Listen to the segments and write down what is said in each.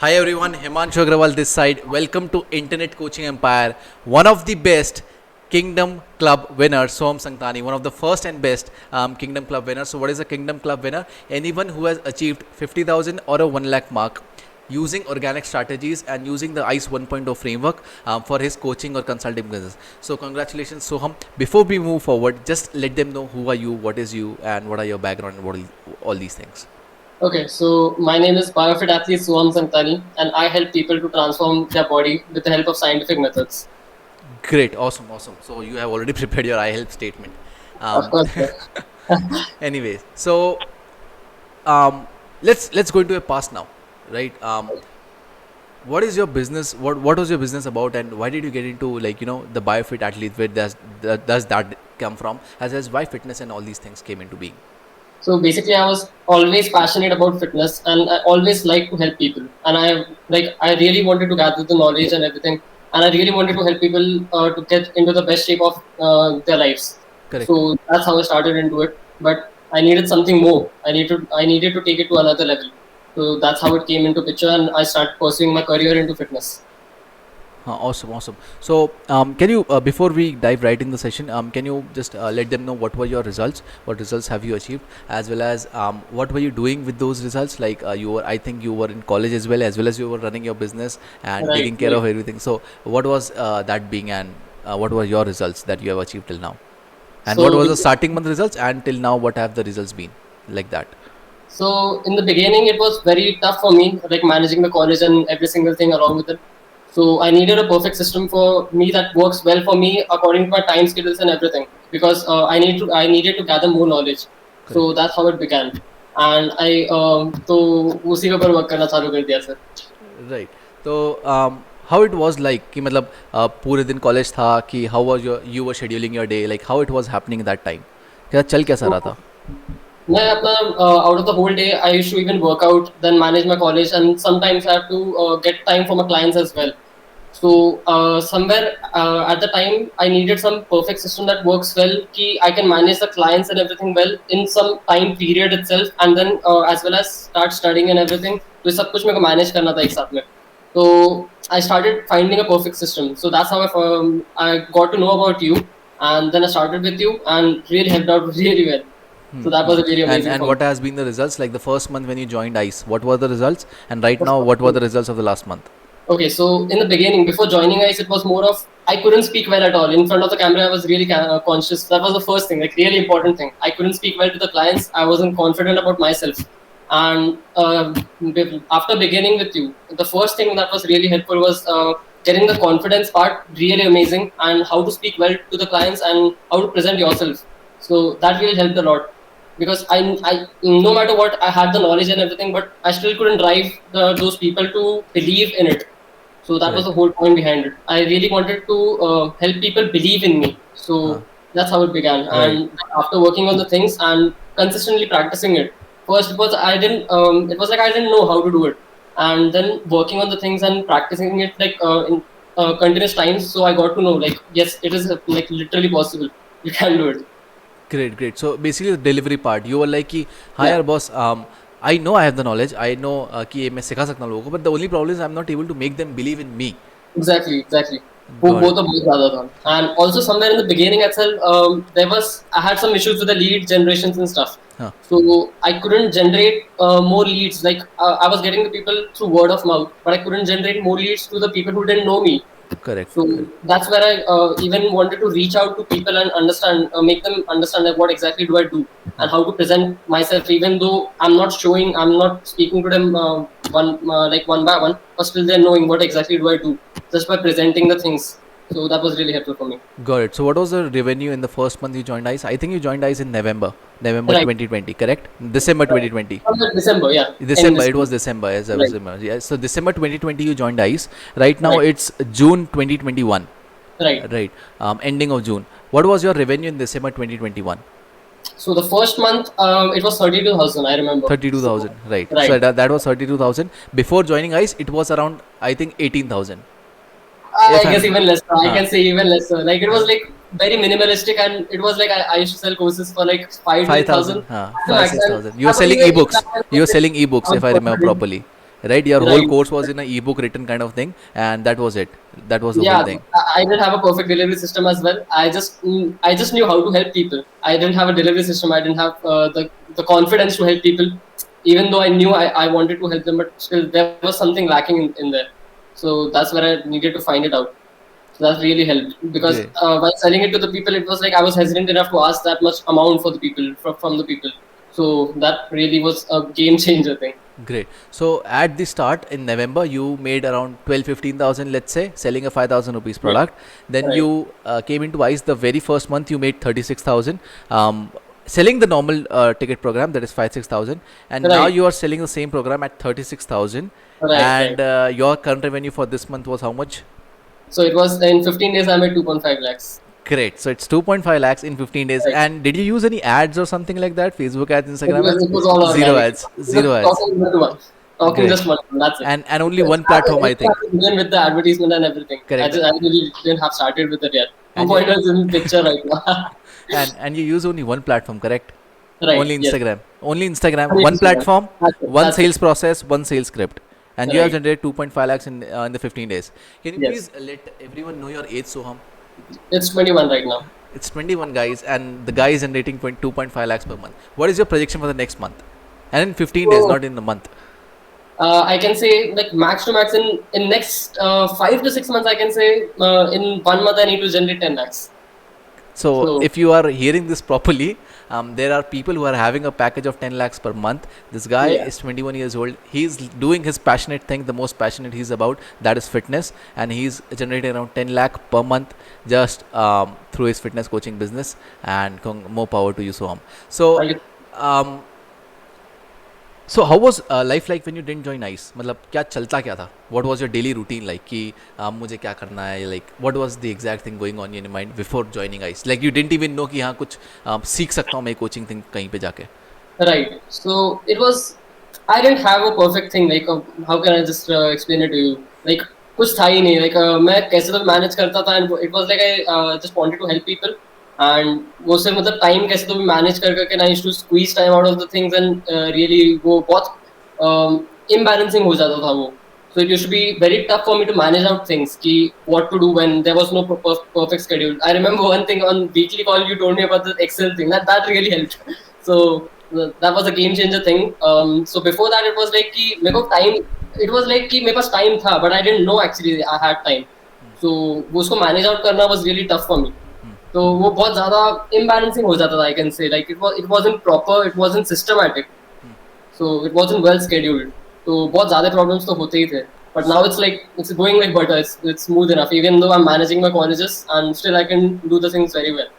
Hi everyone, Himanshu Agrawal this side. Welcome to Internet Coaching Empire. One of the best Kingdom Club winners, Soham Sanktani, one of the first and best Kingdom Club winners. So, what is a Kingdom Club winner? Anyone who has achieved 50,000 or a 1 lakh mark using organic strategies and using the ICE 1.0 framework for his coaching or consulting business. So, congratulations, Soham. Before we move forward, just let them know who are you, what is you, and what are your background and what are all these things. Okay, so my name is biofit athlete Soham Story, and I help people to transform their body with the help of scientific methods. Great, awesome. So you have already prepared your I help statement. Of Um, course, sir. anyways, so let's go into a past now, right? What is your business? What was your business about, and why did you get into the biofit athlete? Where does that come from? As why fitness and all these things came into being? So basically, I was always passionate about fitness, and I always like to help people. And I really wanted to gather the knowledge and everything, and I really wanted to help people to get into the best shape of their lives. Correct. So that's how I started into it. But I needed something more. I needed to take it to another level. So that's how it came into picture, and I started pursuing my career into fitness. Awesome. So, can you, before we dive right in the session, can you just let them know what were your results? What results have you achieved, as well as what were you doing with those results? Like I think you were in college as well as you were running your business and Right, taking care right. of everything. So, what was that being, and what were your results that you have achieved till now? And what So, was the starting month results, and till now, what have the results been like that? so in the beginning, it was very tough for me, like managing the college and every single thing along with it. So I needed a perfect system for me that works well for me according to my time schedules and everything, because I needed to gather more knowledge. Correct. So that's how it began, and I तो उसी के ऊपर work करना चालू कर दिया sir. Right तो how it was like कि मतलब पूरे दिन कॉलेज था कि how was your you were scheduling your day like how it was happening that time क्या चल कैसा रहा So था मैं अपना out of the whole day I used to even work out, then manage my college, and sometimes I have to get time for my clients as well. So somewhere at the time I needed some perfect system that works well. Ki I can manage the clients and everything well in some time period itself, and then as well as start studying and everything. तो सब कुछ मेरे को manage करना था एक साथ में. So I started finding a perfect system. So that's how I got to know about you, and then I started with you, and really helped out really well. So that was really and amazing and for what me. has been the results like the first month when you joined ICE what were the results and right now what were the results of the last month Okay, so in the beginning, before joining ICE, it was more of I couldn't speak well at all. In front of the camera, I was really conscious. That was the first thing, like really important thing. I couldn't speak well to the clients. I wasn't confident about myself. And after beginning with you, the first thing that was really helpful was getting the confidence part really amazing, and how to speak well to the clients and how to present yourself. So that really helped a lot, because I no matter what, I had the knowledge and everything, but I still couldn't drive those people to believe in it. So that was the correct whole point behind it. I really wanted to help people believe in me. huh. So that's how it began. Right. And after working on the things and consistently practicing it, first it was I didn't. It was like I didn't know how to do it, and then working on the things and practicing it like in continuous times. So I got to know like yes, it is like literally possible. You can do it. Great so basically the delivery part you were like कि हाँ Yeah, यार boss I know I have the knowledge I know कि ये मैं सिखा सकता हूँ लोगों को but the only problem is I'm not able to make them believe in me exactly. got वो it तो बहुत ज़्यादा था. And also somewhere in the beginning itself, I had some issues with the lead generations and stuff. huh. So I couldn't generate more leads. Like I was getting the people through word of mouth, but I couldn't generate more leads to the people who didn't know me. So Correct that's where I even wanted to reach out to people and understand, make them understand like what exactly do I do and how to present myself, even though I'm not speaking to them one by one, but still they're knowing what exactly do I do just by presenting the things. So that was really helpful for me. Got it. So, what was the revenue in the first month you joined ICE? I think you joined ICE in November Right. 2020, correct? December Right. 2020. December, yeah, end December, it December. was December, as I was Right. remember. Yeah, so December 2020 you joined ICE. Right now Right. it's June 2021. Right. Right, ending of June. What was your revenue in December 2021? So the first month, it was 32,000. I remember. So 32,000. Right. So right. that was 32,000. Before joining ICE, it was around I think 18,000. I If guess I'm, even less. I huh, can say even less. Like it uh, was like very minimalistic, and it was like I used to sell courses for like 5 to 8,000. 5,000, At the five max, six and thousand. You were that was selling even if ebooks. that You were was selling ebooks, if I remember like properly. right? Your whole Right. course was in an ebook written kind of thing, and that was it. That was the whole Yeah, thing. I didn't have a perfect delivery system as well. I just knew how to help people. I didn't have a delivery system. I didn't have the confidence to help people, even though I knew I wanted to help them, but still there was something lacking in there. So that's where I needed to find it out. So that really helped because Great. while selling it to the people, it was like I was hesitant enough to ask that much amount for the people from the people. So that really was a game changer thing. Great. So at the start in November, you made around 12-15,000, let's say, selling a 5,000 rupees Yeah. product. Then Right. you came into ICE. The very first month, you made 36,000. Selling the normal ticket program, that is 5-6,000, and now Right. you are selling the same program at 36,000. Right. And Right. your current revenue for this month was how much? So it was in 15 days I made 2.5 lakhs. Great. So it's 2.5 lakhs in 15 days. Right. And did you use any ads or something like that? Facebook ads, It Instagram was ads? it was all Zero organic. ads. Zero Just ads. talking one to one. Talking Great. just one. That's it. And only one platform, I I think. started even with the advertisement and everything. Correct. I really didn't have started with it yet. And you 2 pointers in picture right now. and you use only one platform, correct? Right. Only Yes. Instagram. Only Instagram. Only One Instagram. platform, That's it. one That's it. sales process, one sales script. And you have Right. generated 2.5 lakhs in the 15 days. Can you please Yes. let everyone know your age, Soham? It's 21 right now. It's 21 guys, and the guy is generating 2.5 lakhs per month. What is your projection for the next month? And in 15 days, So not in the month. I can say like max to max in next 5 to 6 months. I can say in 1 month I need to generate 10 lakhs. So So if you are hearing this properly, there are people who are having a package of 10 lakhs per month. This guy yeah. is 21 years old. He's doing his passionate thing, the most passionate he's about, that is fitness. And he's generating around 10 lakh per month just through his fitness coaching business. And more power to you, Soham. So, Thank you. um, so how was life like when you didn't join ICE? मतलब क्या चलता क्या था? What was your daily routine like? कि मुझे क्या करना है? Like what was the exact thing going on in your mind before joining ICE? Like you didn't even know कि हाँ कुछ सीख सकता हूँ मैं coaching thing कहीं पे जाके. Right. So it was. I didn't have a perfect thing. Like, how can I just explain it to you? Like, कुछ था ही नहीं. Like, मैं कैसे तो manage करता था, and it was like I just wanted to help people. And वो से मतलब time कैसे तो भी manage कर करके I used to squeeze time out of the things and really वो बहुत imbalancing हो जाता था वो. So it used to be very tough for me to manage out things. Ki what to do when there was no perfect schedule. I remember one thing on weekly call you told me about the Excel thing. That really helped. So that was a game changer thing. So before that it was like कि मेरे को time. It was like कि मेरे पास time था, but I didn't know actually I had time. So वो उसको manage out करना was really tough for me. तो वो बहुत ज़्यादा imbalancing हो जाता था. I can say like it wasn't proper, it wasn't systematic. So it wasn't well scheduled. तो बहुत ज़्यादा problems तो होते ही थे. But now it's like it's going like butter. It's smooth enough. Even though I'm managing my colleges, and still I can do the things very well.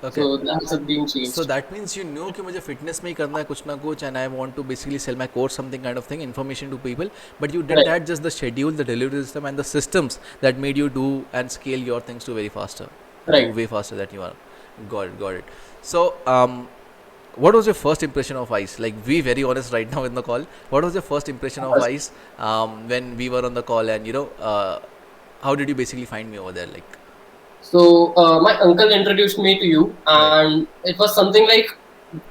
Okay. So that's being changed. So that means you know कि मुझे fitness में ही करना है कुछ ना कुछ, and I want to basically sell my course, something kind of thing, information to people. But you didn't Right. add just the schedule, the delivery system, and the systems that made you do and scale your things to very faster, Right. way faster that you are. Got it. So what was your first impression of ICE? Like, be very honest right now in the call. What was your first impression of ICE when we were on the call, and how did you basically find me over there? Like, So my uncle introduced me to you, and it was something like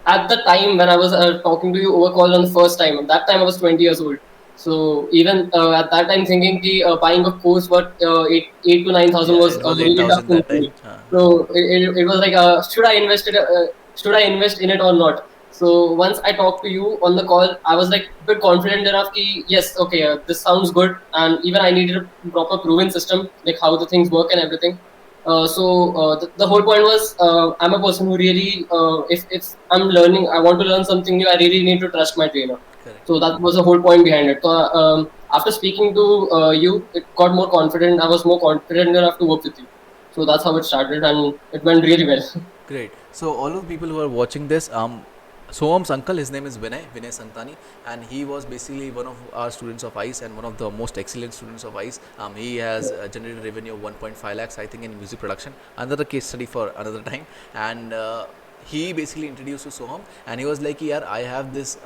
at the time when I was talking to you over call on the first time. At that time I was 20 years old. So even at that time thinking कि buying a course worth 8 to 9,000 yeah, was it was really tough 8,000 thing that for me. time. So it was like should I invest in it or not? So once I talked to you on the call, I was like a bit confident enough कि yes, okay, this sounds good, and even I needed a proper proven system, like how the things work and everything. The whole point was I'm a person who really if I'm learning, I want to learn something new, I really need to trust my trainer. Correct. So that was the whole point behind it. So after speaking to you, it got more confident. I was more confident enough to work with you. So that's how it started, and it went really well. Great. So all of the people who are watching this, Soham's uncle, his name is Vinay Santani, and he was basically one of our students of ICE and one of the most excellent students of ICE. He has generated revenue of 1.5 lakhs, I think, in music production. Another case study for another time. And he basically introduced to Soham, and he was like, "Yeah, I have this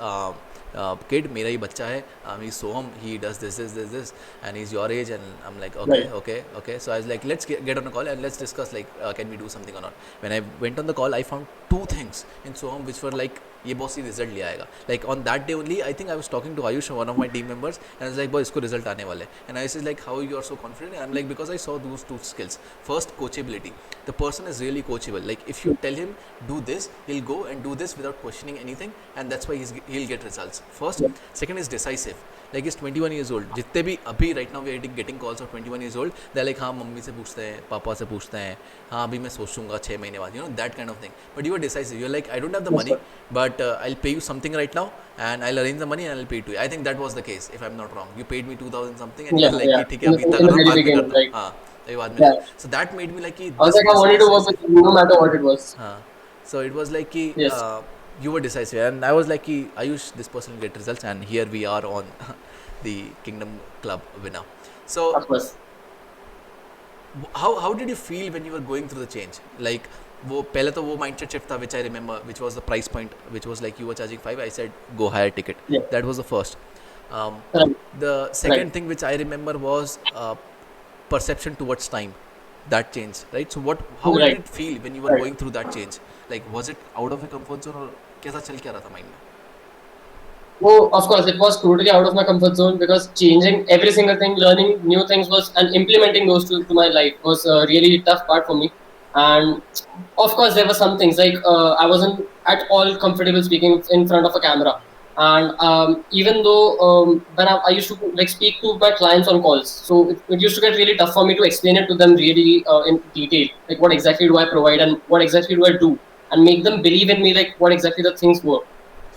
kid, मेरा ही बच्चा है, he's Soham, he does this and he's your age, and I'm like Right. okay. So I was like, let's get on a call and let's discuss like can we do something or not. When I went on the call, I found two things in Soham which were like ये बहुत सी result ले आएगा. Like on that day only, I think I was talking to Ayush, one of my team members, and I was like, boy, इसको result आने वाले. And Ayush is like, how you are so confident? And I'm like, because I saw those two skills. First, coachability. The person is really coachable. Like if you tell him do this, he'll go and do this without questioning anything, and that's why he'll get results. First. Second is decisive. Like he's 21 years old. जितने भी अभी right now we are getting calls of 21 years old, they're like हाँ mummy से पूछते हैं, पापा से पूछते हैं, हाँ अभी मैं सोचूंगा 6 महीने बाद, you know, that kind of thing. But you are decisive. You're like, I don't have the money, but I'll pay you something right now and I'll arrange the money and I'll pay it to you. I think that was the case, if I'm not wrong. You paid me 2000 something and you're like कि ठीक है अभी इतना करो बाद में करता हूँ. हाँ अभी बाद में. So that made me like कि I was like, I wanted to work with you no matter what it was. हाँ. So it was like कि Yes. You were decisive, and I was like कि Ayush, this person will get results, and here we are on the Kingdom Club winner. So Of course. how did you feel when you were going through the change? Like वो पहले तो वो mindset shift था, which I remember, which was the price point, which was like you were charging 5, I said go higher ticket. Yeah. That was the first. Right. The second Right. thing which I remember was perception towards time. That changed, right? So how did Right. it feel when you were Right. going through that change? Like was it out of your comfort zone, or कैसा चल क्या रहा था mind में? Oh, of course, it was totally out of my comfort zone because changing every single thing, learning new things and implementing those to my life was a really tough part for me. And of course, there were some things like I wasn't at all comfortable speaking in front of a camera. And even though when I used to like speak to my clients on calls, so it used to get really tough for me to explain it to them really in detail, like what exactly do I provide and what exactly do I do, and make them believe in me, like what exactly the things were.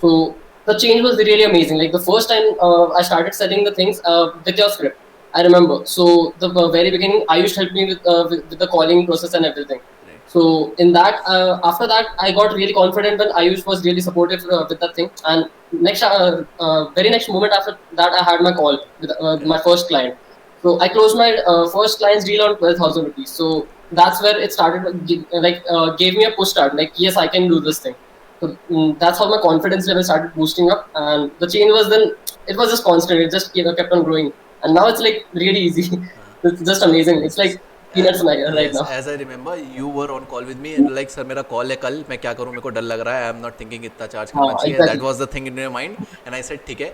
So the change was really amazing. Like the first time I started setting the things with your script, I remember. So the very beginning, Ayush helped me with the calling process and everything. Right. So in that, after that, I got really confident when Ayush was really supportive with that thing. And very next moment after that, I had my call with my first client. So I closed my first client's deal on 12,000 rupees. So that's where it started. Gave me a push start. Like yes, I can do this thing. So that's how my confidence level started boosting up, and the change was then it was just constant. It just kept on growing, and now it's like really easy. It's just amazing. It's like peanuts right Yes, now. as I remember, you were on call with me and like, sir, मेरा call है कल, मैं क्या करूँ, मेरे को डर लग रहा है, I am not thinking इतना charge करना चाहिए. Exactly. That was the thing in your mind, and I said, ठीक है,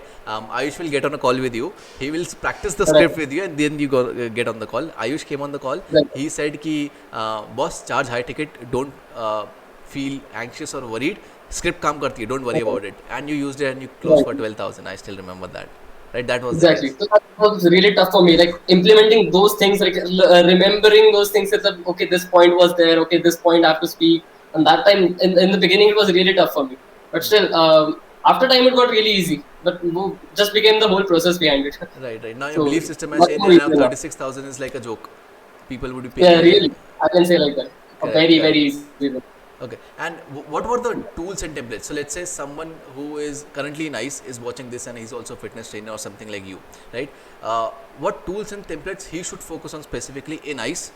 Ayush will get on a call with you. He will practice the Right. script with you, and then you get on the call. Ayush came on the call. Right. He said कि boss, charge high ticket, don't feel anxious or worried. Script काम करती है, don't worry about it. And you used it and you closed for 12,000. I still remember that. Right, that was Exactly. the case. So that was really tough for me. Like implementing those things, like remembering those things. That okay, this point was there. Okay, this point I have to speak. And that time, in the beginning, it was really tough for me. But still, after time, it got really easy. But just became the whole process behind it. Right. Now your So, belief system has much changed, more and now easy now. 36,000 is like a joke. People would be paying. Yeah, really. I can say like that. Correct, Very, correct. very easy. Okay, and what were the tools and templates? So let's say someone who is currently in ICE is watching this and he's also a fitness trainer or something like you, right? What tools and templates he should focus on specifically in ICE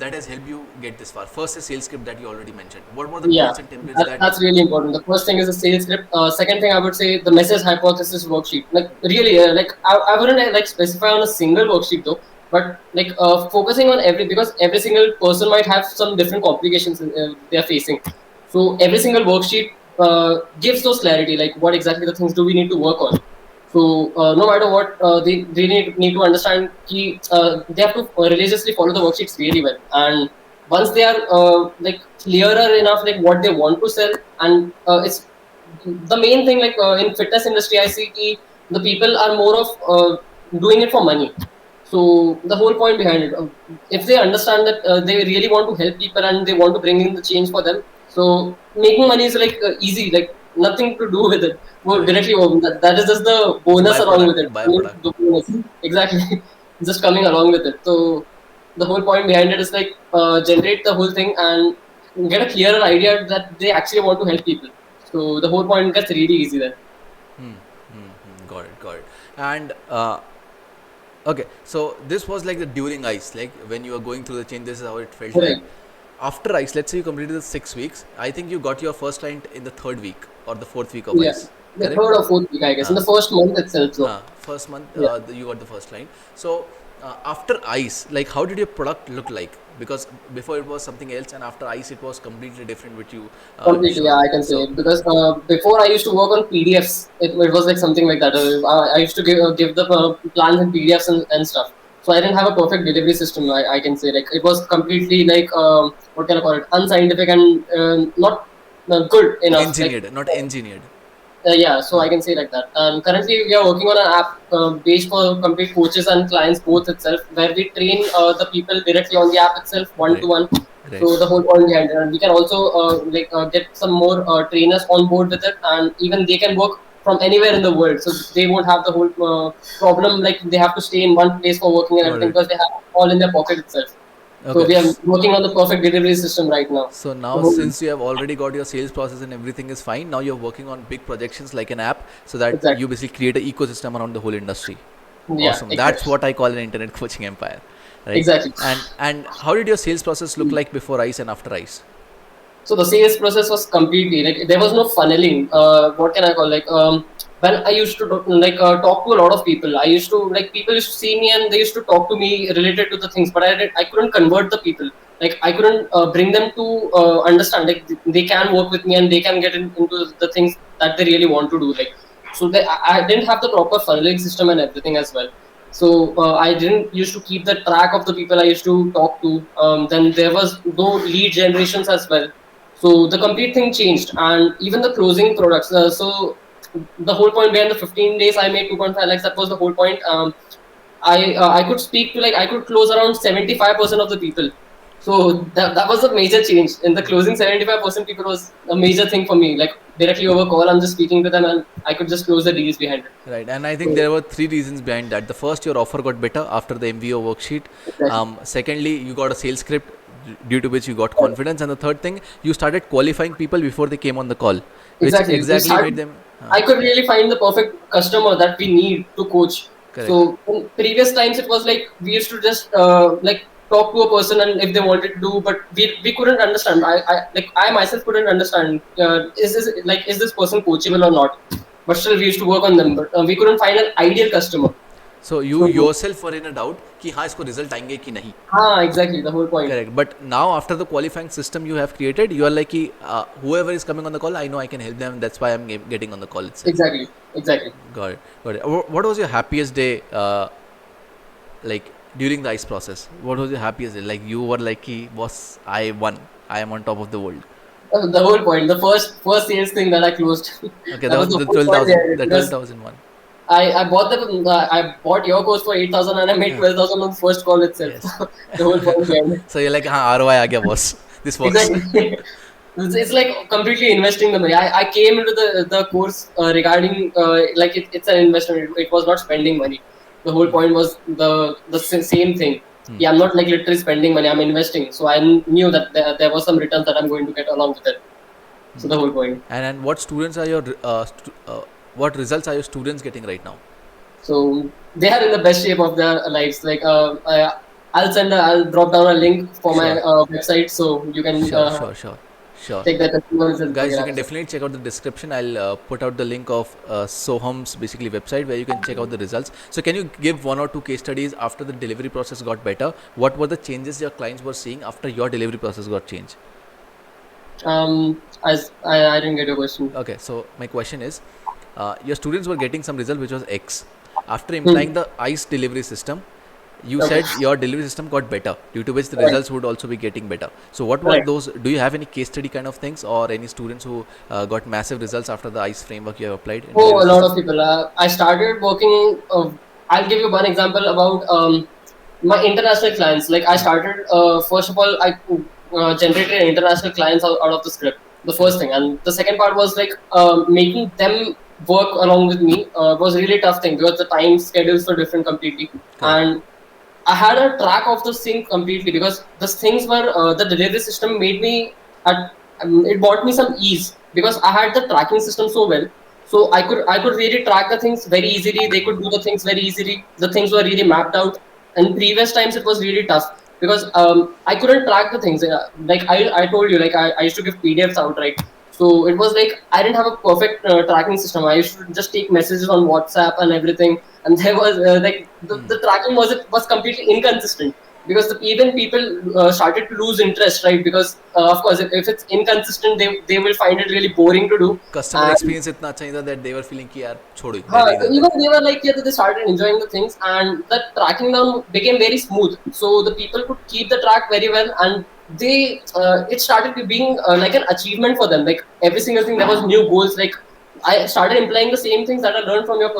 that has helped you get this far? First is sales script that you already mentioned. What were the Yeah, tools and templates that's really important. The first thing is the sales script. Second thing, I would say the message hypothesis worksheet. Like really, I wouldn't like specify on a single worksheet though, but like focusing on because every single person might have some different complications they are facing. So every single worksheet gives those clarity, like what exactly the things do we need to work on. So no matter what, they really need to understand they have to religiously follow the worksheets really well. And once they are like clearer enough, like what they want to sell, and it's the main thing. Like in fitness industry, I see the people are more of doing it for money. So the whole point behind it, if they understand that they really want to help people and they want to bring in the change for them, so making money is like easy, like nothing to do with it. Well, Right. directly, that is just the bonus along with it. Byproduct. The bonus. Exactly, just coming along with it. So the whole point behind it is like generate the whole thing and get a clearer idea that they actually want to help people. So the whole point gets really easy then. Got it. And okay, so this was like the during ICE, like when you were going through the change, this is how it felt Right. like. After ICE, let's say you completed the 6 weeks, I think you got your first client in the third week or the fourth week of Yeah. ICE. The correct? third or fourth week, I guess, in Uh, the first month itself. So First month, yeah. you got the first line. So after ice, like how did your product look like? Because before it was something else, and after ice it was completely different, which you Completely, showed yeah, me. I can say So it because before I used to work on PDFs. It was like something like that. I used to give the plans in PDFs and stuff. So I didn't have a perfect delivery system. I can say like it was completely like what can I call it? Unscientific and not good enough. Like engineered, not engineered. yeah, so I can say like that. And currently, we are working on an app based for complete coaches and clients both itself, where we train the people directly on the app itself, one to Right, one. right. So the whole point behind it, and we can also get some more trainers on board with it, and even they can work from anywhere in the world. So they won't have the whole problem like they have to stay in one place for working and Got everything it. because they have all in their pocket itself. So Okay. we are working on the perfect delivery system right now. So The now, whole, since you have already got your sales process and everything is fine, now you're working on big projections like an app, so that you exactly. basically create an ecosystem around the whole industry. Yeah, Awesome. That's exactly. what I call an internet coaching empire, right? Exactly. And how did your sales process look like before ice and after ice? So the sales process was completely like there was no funneling. What can I call like when I used to talk to a lot of people. I used to like people used to see me and they used to talk to me related to the things, but I couldn't convert the people. Like I couldn't bring them to understand like they can work with me and they can get into the things that they really want to do. Like so I didn't have the proper funneling system and everything as well. So I didn't used to keep the track of the people I used to talk to. Then there was no lead generations as well, so the complete thing changed, and even the closing products. So the whole point behind the 15 days, I made 2.5 lakhs. That was the whole point. I could speak to like I could close around 75% of the people. So that was a major change in the closing. 75% people was a major thing for me. Like directly over call, I'm just speaking to them, and I could just close the deals behind it. Right, and I think So there were three reasons behind that. The first, your offer got better after the MVO worksheet. exactly, Secondly, you got a sales script due to which you got confidence, and the third thing, you started qualifying people before they came on the call, which exactly. We exactly start. made them I could really find the perfect customer that we need to coach. correct. So in previous times it was like we used to just like talk to a person and if they wanted to do, but we couldn't understand. I myself couldn't understand is this person coachable or not? But still we used to work on them, but we couldn't find an ideal customer. So you So yourself were in a doubt कि हाँ इसको result आएंगे कि नहीं. exactly the whole point. Correct. But now after the qualifying system you have created, you are like कि, whoever is coming on the call, I know I can help them. That's why I'm getting on the call itself. Exactly, exactly. Got it. Got it. What was your happiest day? Like during the ice process, what was your happiest day? Like you were like, "Ki, boss, I won. I am on top of the world." The whole point. The first sales thing that I closed. Okay, That that was was the the whole twelve point thousand. behind it The because 12,001. I bought your course for 8,000 and I made Yeah. 12,000 on the first call itself. Yes. The whole point behind it. So you're like, हाँ ROI आ गया boss. This works. Exactly. It's like completely investing the money. I came into the course regarding like it's an investment. It was not spending money. The whole point was the same thing. Yeah, I'm not like literally spending money. I'm investing. So I knew that there was some returns that I'm going to get along with it. So the whole point. And what students are your what results are your students getting right now? So they are in the best shape of their lives. Like I'll drop down a link for my Sure. website so you can Sure, sure, sure, sure. take the testimonials and Guys, figure you out. can definitely check out the description. I'll put out the link of Soham's basically website where you can check out the results. So, can you give one or two case studies after the delivery process got better? What were the changes your clients were seeing after your delivery process got changed? I didn't get your question. Okay, so my question is, your students were getting some result which was X. After Hmm. implying the ICE delivery system, you Okay. said your delivery system got better, due to which the Right. results would also be getting better. So, what were Right. those? Do you have any case study kind of things, or any students who got massive results after the ICE framework you have applied in Oh, delivery a lot system? of people. I started working. I'll give you one example about my international clients. Like I started. First of all, I generated international clients out of the script. The first Correct. thing, and the second part was like making them work along with me was really tough thing because the time schedules were different completely, Correct. and I had a track of the thing completely because the things were the delivery system made me at it brought me some ease because I had the tracking system so well. So I could really track the things very easily. They could do the things very easily. The things were really mapped out. And previous times it was really tough because I couldn't track the things. Like I told you, like I used to give PDFs out, right? So it was like I didn't have a perfect tracking system. I used to just take messages on WhatsApp and everything, and there was like the tracking was completely inconsistent because even people started to lose interest, right? Because of course, if it's inconsistent, they will find it really boring to do. Customer And experience इतना अच्छा नहीं था that they were feeling कि यार छोड़ो रहने ही so देते even हैं. they were like, yeah, they started enjoying the things, and the tracking down became very smooth. So the people could keep the track very well, and it started being like an achievement for them. Like every single thing, there was new goals. Like I started implying the same things that I learned from your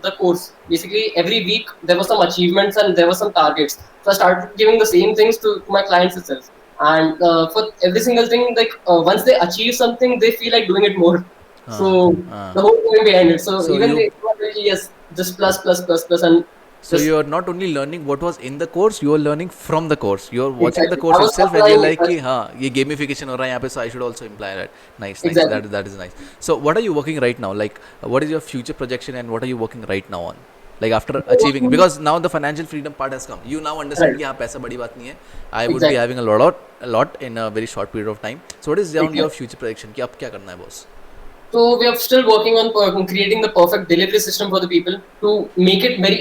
the course. Basically, every week there were some achievements and there were some targets. So I started giving the same things to my clients itself. And for every single thing, like once they achieve something, they feel like doing it more. So हाँ. the whole point behind it. So So even you they were really, yes, just plus plus plus plus and So just you are not only learning what was in the course, you are learning from the course. You are watching the exactly. I course was itself, and you're applying like, it. कि हाँ ये gamification हो रहा है यहाँ पे, so I should also imply that. Nice, nice. Exactly. That is nice. So what are you working right now? Like, what is your future projection, and what are you working right now on? Like after achieving, because now the financial freedom part has come. You now understand Right. कि हाँ पैसा बड़ी बात नहीं है. I would be Exactly. having a lot in a very short period of time. So what is around your Exactly. future projection? कि अब क्या करना है boss? So we are still working on creating the perfect delivery system for the people to make it very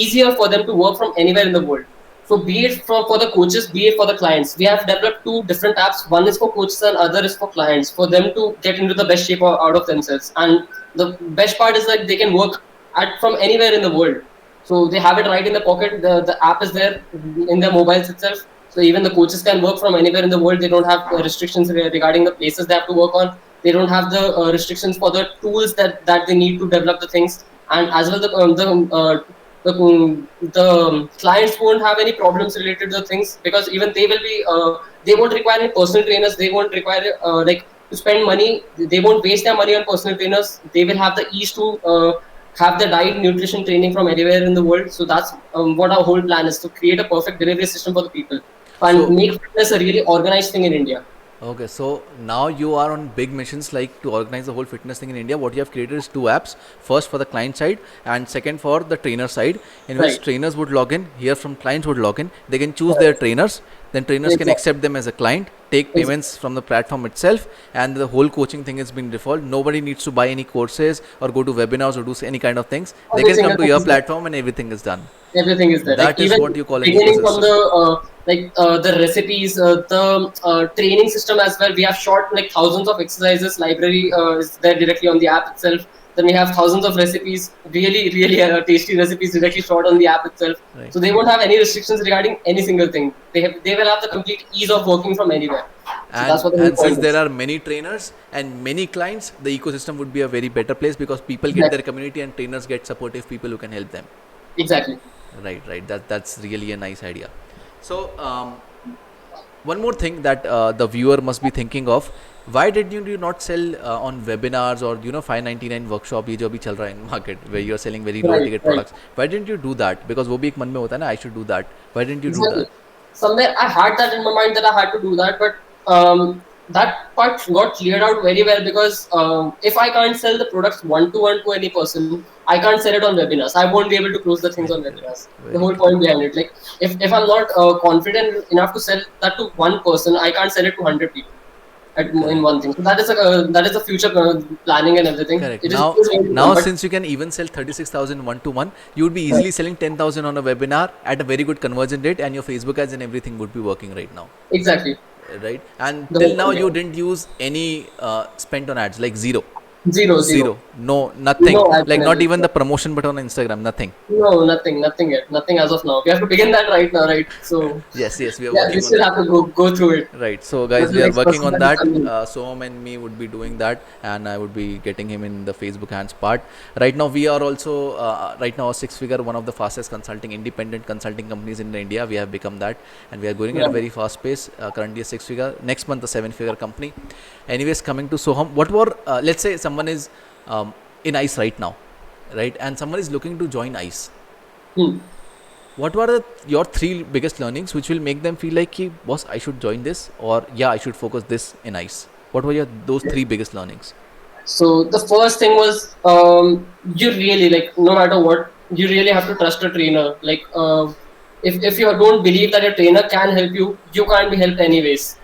easier for them to work from anywhere in the world. So be it for the coaches, be it for the clients. We have developed two different apps. One is for coaches and other is for clients, for them to get into the best shape out of themselves. And the best part is that they can work from anywhere in the world. So they have it right in the pocket. The app is there in their mobiles itself. So even the coaches can work from anywhere in the world. They don't have restrictions regarding the places they have to work on. They don't have the restrictions for the tools that they need to develop the things, and as well the clients won't have any problems related to the things because even they won't require any personal trainers. They won't require like to spend money. They won't waste their money on personal trainers. They will have the ease to have the diet nutrition training from anywhere in the world. So that's what our whole plan is, to create a perfect delivery system for the people and So make fitness a really organized thing in India. okay, so now you are on big missions like to organize the whole fitness thing in India. What you have created is two apps. First for the client side and second for the trainer side, in which Right. trainers would log in. Here from clients would log in. They can choose their Right. trainers. Then trainers can Exactly. accept them as a client, take Exactly. payments from the platform itself, and the whole coaching thing is being default. Nobody needs to buy any courses or go to webinars or do any kind of things. They Every can come single to thing your is there. platform and everything is done. Everything is there. Like That is even what you call an beginning from ecosystem. the recipes, the training system as well. We have short like thousands of exercises. Library is there directly on the app itself. Then we have thousands of recipes, really, really tasty recipes directly shot on the app itself. Right. So they won't have any restrictions regarding any single thing. They will have the complete ease of working from anywhere. So that's what the whole And since point there is. are many trainers and many clients, the ecosystem would be a very better place because people get their Exactly. community and trainers get supportive people who can help them. Exactly. Right. That's really a nice idea. So one more thing that the viewer must be thinking of: why did you not sell on webinars or 599 workshop ये जो अभी चल रहा है in market where you are selling very low Right. ticket Right. products? Why didn't you do that? Because वो भी एक मन में होता है ना, I should do that. Why didn't you do Exactly. that? Somewhere I had that in my mind that I had to do that, but that part got cleared out very well because if I can't sell the products one to any person, I can't sell it on webinars. I won't be able to close the things on Very correct. webinars. The Very whole correct. point behind it, like if I'm not confident enough to sell that to one person, I can't sell it to 100 people in Correct. one thing. So that is a future planning and everything. Correct. It Now, is going to come, but since you can even sell 36,000 one-to-one, you would be easily selling 10,000 on a webinar at a very good conversion rate, and your Facebook ads and everything would be working right now. exactly Right? And the till whole now, point. you didn't use any spent on ads, like zero. Zero. No, nothing. No, I've Like never not even used the that. promotion button on Instagram, nothing. No, nothing yet. Nothing as of now. We have to begin that right now, right? So Yes, we are yeah, we working on still that. have to go through it. Right. So, That's guys, the we are next working person on that is that. coming. Soham and me would be doing that, and I would be getting him in the Facebook hands part. Right now, we are also right now a six-figure, one of the fastest independent consulting companies in India. We have become that, and we are going at a Yeah. very fast pace. Currently, a six-figure. Next month, a seven-figure company. Anyways, coming to Soham, what were let's say someone is in ICE right now, right, and someone is looking to join ICE. Hmm. What were your three biggest learnings which will make them feel like, "Ki, boss, I should join this," or yeah, I should focus this in ICE? What were those three biggest learnings? So the first thing was you really like no matter what you really have to trust a trainer. Like if you don't believe that a trainer can help you, you can't be helped anyways.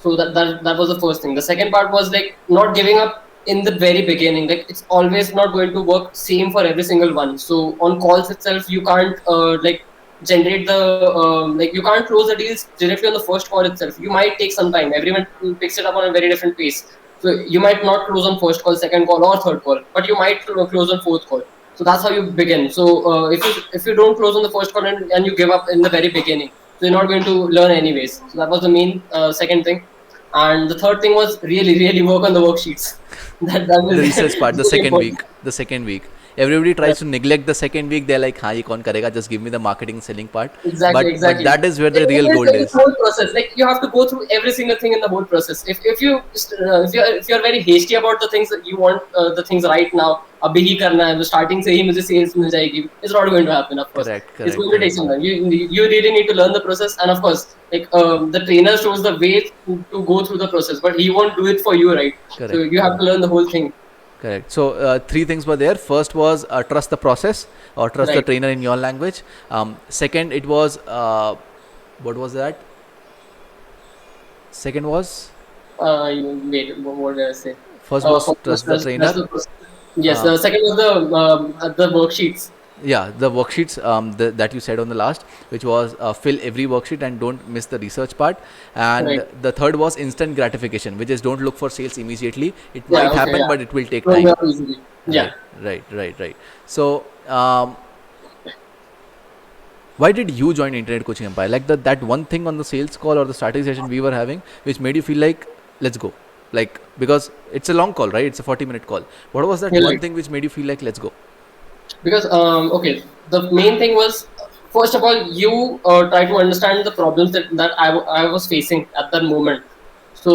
So that was the first thing. The second part was like not giving up in the very beginning. Like it's always not going to work same for every single one. So on calls itself, you can't like generate the like you can't close the deals directly on the first call itself. You might take some time. Everyone picks it up on a very different pace. So you might not close on first call, second call, or third call, but you might close on fourth call. So that's how you begin. So if you don't close on the first call and you give up in the very beginning, so you're not going to learn anyways. So that was the main second thing. And the third thing was really work on the worksheets. That was The research part, the really second important. week, the second week. Everybody tries to neglect the second week. They're like, "हाँ ये कौन करेगा? Just give me the marketing selling part." Exactly, But exactly. that is where the real It is gold like is. the whole process. Like you have to go through every single thing in the whole process. If you're very hasty about the things that you want, the things right now, अभी ही करना है, starting से ही मुझे sales मिल जाएगी. It's not going to happen, of course. Correct, It's correct, going to take correct, some time. You really need to learn the process, and of course, like the trainer shows the way to go through the process, but he won't do it for you, right? So correct, you have to learn the whole thing, correct. So three things were there. First was trust the process or trust the right? trainer in your language. Second, it was what was that? Second was Wait, what did I say? first was For trust the trainer. the process. Yes, Uh, the second was the worksheets. yeah, the worksheets that you said on the last, which was fill every worksheet and don't miss the research part. And Right. the third was instant gratification, which is don't look for sales immediately. It Yeah. might Okay. happen, Yeah. but it will take Growing time. up easily. Right, Yeah. right. So, why did you join Internet Coaching Empire? Like that one thing on the sales call or the strategy session we were having, which made you feel like, let's go. Like, because it's a long call, right? It's a 40-minute call. What was that Yeah, one right. thing which made you feel like, let's go? Because okay, the main thing was first of all you try to understand the problems that I was facing at that moment. So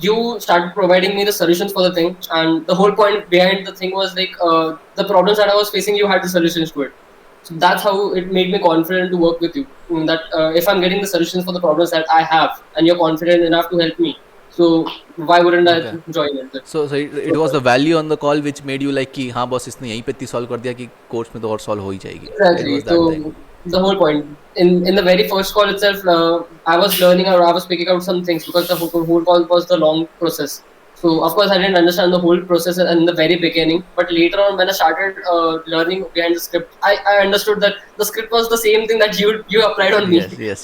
you started providing me the solutions for the thing, and the whole point behind the thing was like the problems that I was facing, you had the solutions to it. So that's how it made me confident to work with you. That if I'm getting the solutions for the problems that I have, and you're confident enough to help me, so why wouldn't I Okay. join it? So it was the value on the call which made you like कि हाँ boss इसने यहीं पे इतनी solve कर दिया कि course में तो और solve हो ही जाएगी. It Exactly. was that thing. So the whole point in the very first call itself, I was learning or I was picking out some things because the whole call was the long process. So of course I didn't understand the whole process in the very beginning, but later on when I started learning behind the script, I understood that the script was the same thing that you applied on me. Yes.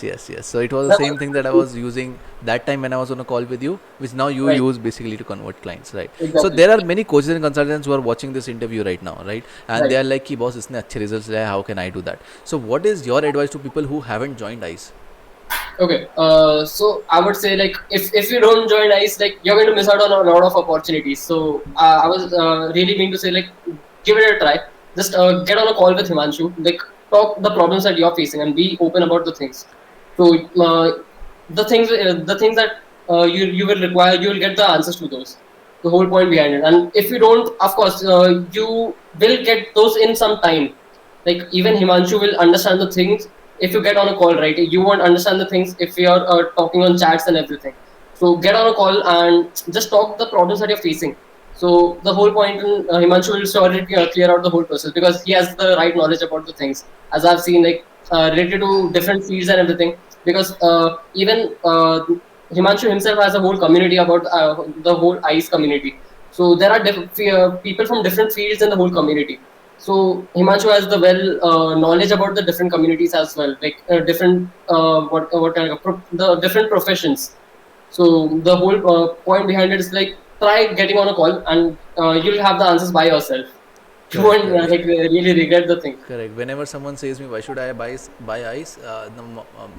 So it was the That same thing that I was was using that time when I was on a call with you, which now you right. use basically to convert clients, right? So Exactly. there are many coaches and consultants who are watching this interview right now, right? And they Right. are like, कि boss इसने अच्छे results लाए, how can I do that? So what is your advice to people who haven't joined ICE? Okay. So I would say like if you don't join ICE, like you're going to miss out on a lot of opportunities. So I was really mean to say like give it a try. Just get on a call with Himanshu. Like talk the problems that you're facing and be open about the things. So the things that you will require, you will get the answers to those. The whole point behind it. And if you don't, of course, you will get those in some time. Like even Himanshu will understand the things if you get on a call, right? You won't understand the things if you're talking on chats and everything. So get on a call and just talk the problems that you're facing. So the whole point, Himanshu will surely clear out the whole process because he has the right knowledge about the things. As I've seen, like related to different fields and everything. Because even Himanshu himself has a whole community about the whole ICE community. So there are people from different fields in the whole community. So Himanshu has the knowledge about the different communities as well, like different what kind of the different professions. So the whole point behind it is like try getting on a call and you'll have the answers by yourself. You Correct, won't correct. like really regret the thing. Correct. Whenever someone says me, why should I buy ice?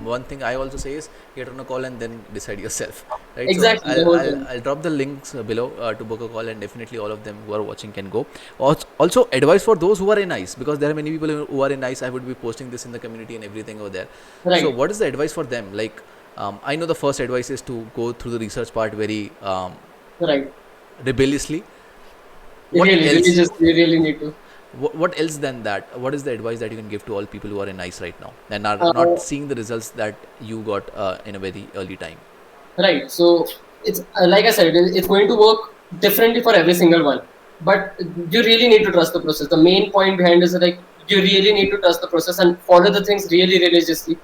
One thing I also say is get on a call and then decide yourself. Right. So Exactly the whole thing. I'll drop the links below to book a call, and definitely all of them who are watching can go. Also, advice for those who are in ice, because there are many people who are in ice. I would be posting this in the community and everything over there. So Right, what is the advice for them? Like, I know the first advice is to go through the research part very right. rebelliously. You What really else? just you really need to. What else than that? What is the advice that you can give to all people who are in ICE right now and are Uh, not seeing the results that you got in a very early time? Right. So it's like I said, it's going to work differently for every single one. But you really need to trust the process. The main point behind is like you really need to trust the process and follow the things really religiously.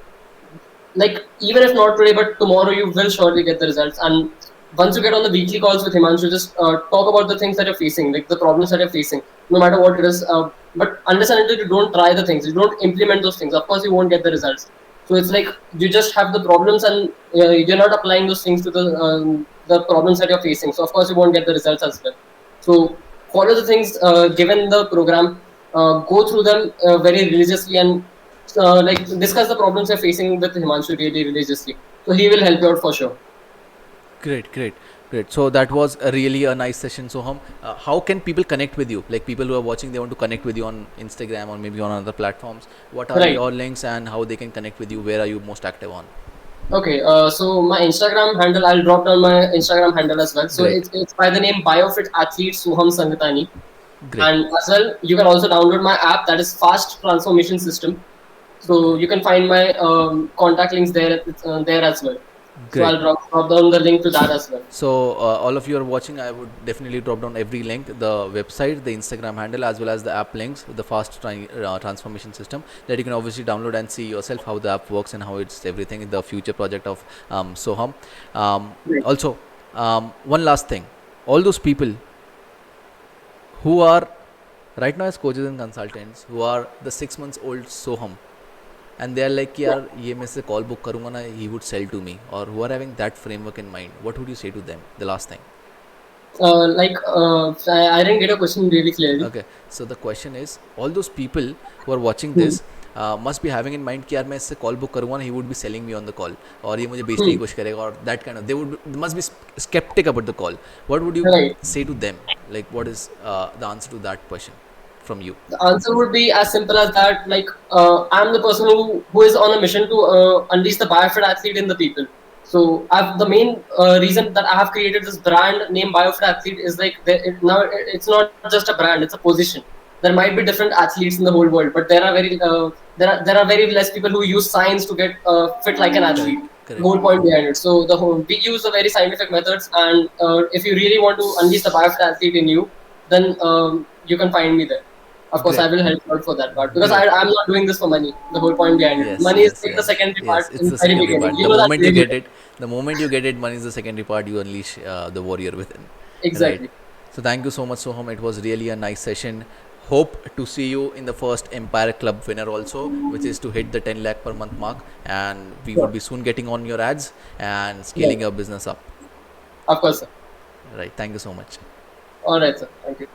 like even if not today, but tomorrow, you will surely get the results. And once you get on the weekly calls with Himanshu, just talk about the things that you're facing, like the problems that you're facing, no matter what it is. But understand that you don't try the things, you don't implement those things. Of course, you won't get the results. So it's like you just have the problems, and you're not applying those things to the problems that you're facing. So of course, you won't get the results as well. So follow the things given the program, go through them very religiously, and like discuss the problems you're facing with Himanshu really religiously. So he will help you out for sure. Great, great, great. So that was a really a nice session, Soham. How can people connect with you? Like people who are watching, they want to connect with you on Instagram or maybe on other platforms. What are Right. your links and how they can connect with you? Where are you most active on? Okay. So my Instagram handle, I'll drop down my Instagram handle as well. So Great, it's by the name Biofit Athlete Soham Sangatani. great, And as well, you can also download my app, that is Fast Transformation System. So you can find my contact links there as well. So great. I'll drop down the link to that as well. So all of you are watching, I would definitely drop down every link, the website, the Instagram handle, as well as the app links, the fast transformation system, that you can obviously download and see yourself how the app works and how it's everything in the future project of Soham. Great. Also, one last thing, all those people who are right now as coaches and consultants, who are the 6 months old Soham, and they are like कि यार ये मैं से call book करूँगा ना, he would sell to me, or who are having that framework in mind, what would you say to them? The last thing. I didn't get a question really clearly. Okay, so the question is, all those people who are watching Hmm. this must be having in mind कि यार मैं इससे call book करूँगा ना, he would be selling me on the call, और ये मुझे बेचने की Hmm. कोशिश करेगा, और that kind of, they must be skeptic about the call. What would you Right. say to them? Like, what is the answer to that question from you? The answer would be as simple as that. Like, I'm the person who is on a mission to unleash the biofit athlete in the people. So the main reason that I have created this brand named Biofit Athlete is like now it's not just a brand; it's a position. There might be different athletes in the whole world, but there are very less people who use science to get fit like an athlete. The Correct. whole point behind it. So we use the very scientific methods, and if you really want to unleash the Biofit Athlete in you, then you can find me there. Of course, I Great. will help you out for that part, because Great. I'm not doing this for money. The whole point behind it. Yes, Money is yes, like the yes, secondary yes. part It's in the the very secondary beginning. part. You know that really well. The moment you get it, money is the secondary part. You unleash the warrior within, right? Exactly. So thank you so much, Soham. It was really a nice session. Hope to see you in the first Empire Club winner also, which is to hit the 10 lakh per month mark, and we would Sure. be soon getting on your ads and Yeah. scaling your business up. Of course, sir. Right. Thank you so much. All right, sir. Thank you.